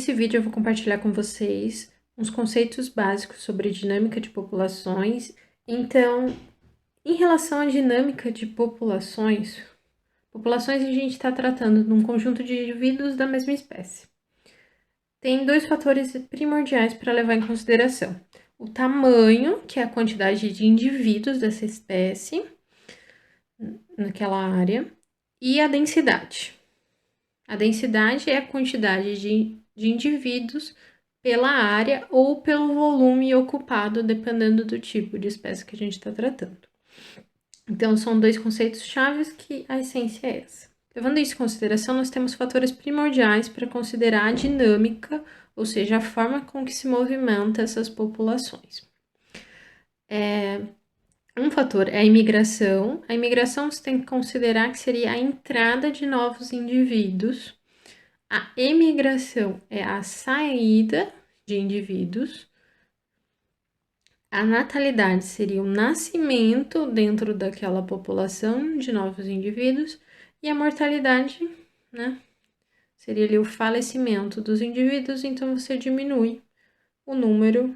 Nesse vídeo eu vou compartilhar com vocês uns conceitos básicos sobre dinâmica de populações. Então, em relação à dinâmica de populações a gente está tratando de um conjunto de indivíduos da mesma espécie. Tem dois fatores primordiais para levar em consideração: o tamanho, que é a quantidade de indivíduos dessa espécie naquela área, e a densidade. A densidade é a quantidade de indivíduos pela área ou pelo volume ocupado, dependendo do tipo de espécie que a gente está tratando. Então, são dois conceitos chaves que a essência é essa. Levando isso em consideração, nós temos fatores primordiais para considerar a dinâmica, ou seja, a forma com que se movimenta essas populações. Um fator é a imigração. A imigração você tem que considerar que seria a entrada de novos indivíduos. A emigração é a saída de indivíduos. A natalidade seria o nascimento dentro daquela população de novos indivíduos. E a mortalidade, né, seria ali o falecimento dos indivíduos, então você diminui o número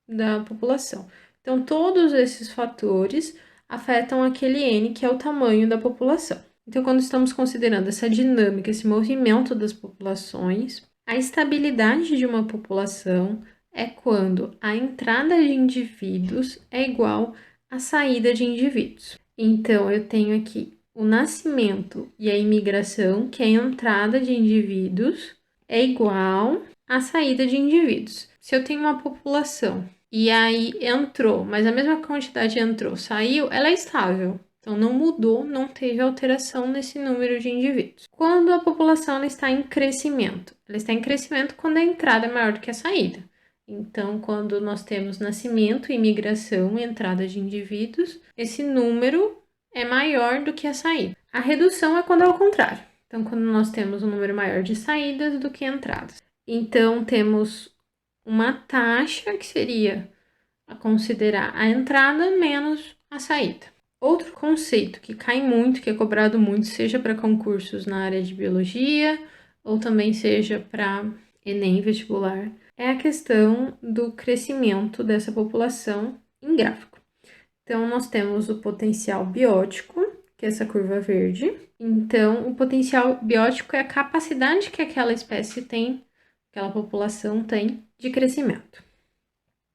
da população. Então, todos esses fatores afetam aquele N, que é o tamanho da população. Então, quando estamos considerando essa dinâmica, esse movimento das populações, a estabilidade de uma população é quando a entrada de indivíduos é igual à saída de indivíduos. Então, eu tenho aqui o nascimento e a imigração, que é a entrada de indivíduos, é igual à saída de indivíduos. Se eu tenho uma população e aí entrou, mas a mesma quantidade entrou, saiu, ela é estável. Então, não mudou, não teve alteração nesse número de indivíduos. Quando a população ela está em crescimento? Ela está em crescimento quando a entrada é maior do que a saída. Então, quando nós temos nascimento, imigração e entrada de indivíduos, esse número é maior do que a saída. A redução é quando é o contrário. Então, quando nós temos um número maior de saídas do que entradas. Então, temos uma taxa que seria a considerar a entrada menos a saída. Outro conceito que cai muito, que é cobrado muito, seja para concursos na área de biologia ou também seja para Enem vestibular, é a questão do crescimento dessa população em gráfico. Então, nós temos o potencial biótico, que é essa curva verde. Então, o potencial biótico é a capacidade que aquela espécie tem, aquela população tem, de crescimento.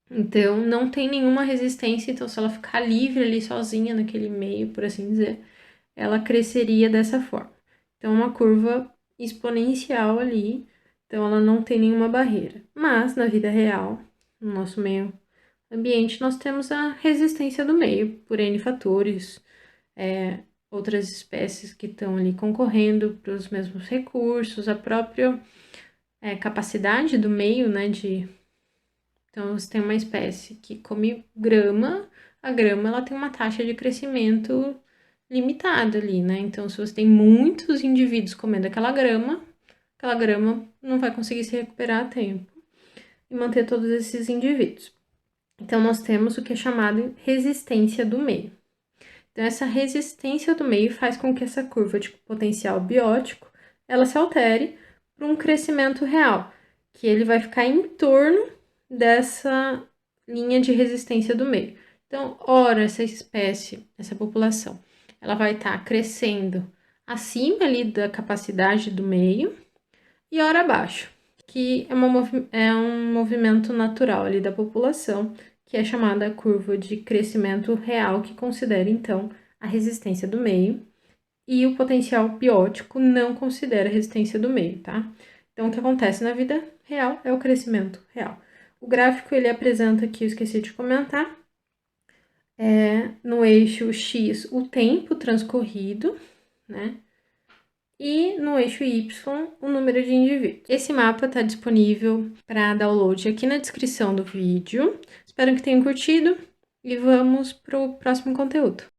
Então, não tem nenhuma resistência, então se ela ficar livre ali sozinha naquele meio, por assim dizer, ela cresceria dessa forma. Então, uma curva exponencial ali, então ela não tem nenhuma barreira. Mas, na vida real, no nosso meio ambiente, nós temos a resistência do meio, por N fatores, outras espécies que estão ali concorrendo para os mesmos recursos, a própria capacidade do meio, né, Então, você tem uma espécie que come grama, a grama ela tem uma taxa de crescimento limitada ali, né? Então, se você tem muitos indivíduos comendo aquela grama não vai conseguir se recuperar a tempo e manter todos esses indivíduos. Então, nós temos o que é chamado resistência do meio. Então, essa resistência do meio faz com que essa curva de potencial biótico ela se altere para um crescimento real, que ele vai ficar em torno dessa linha de resistência do meio. Então, ora, essa espécie, essa população, ela vai estar crescendo acima ali da capacidade do meio e ora abaixo, que é um movimento natural ali da população, que é chamada curva de crescimento real, que considera, então, a resistência do meio, e o potencial biótico não considera a resistência do meio, tá? Então, o que acontece na vida real é o crescimento real. O gráfico, ele apresenta aqui, eu esqueci de comentar, no eixo X, o tempo transcorrido, né? E no eixo Y, o número de indivíduos. Esse mapa está disponível para download aqui na descrição do vídeo. Espero que tenham curtido e vamos para o próximo conteúdo.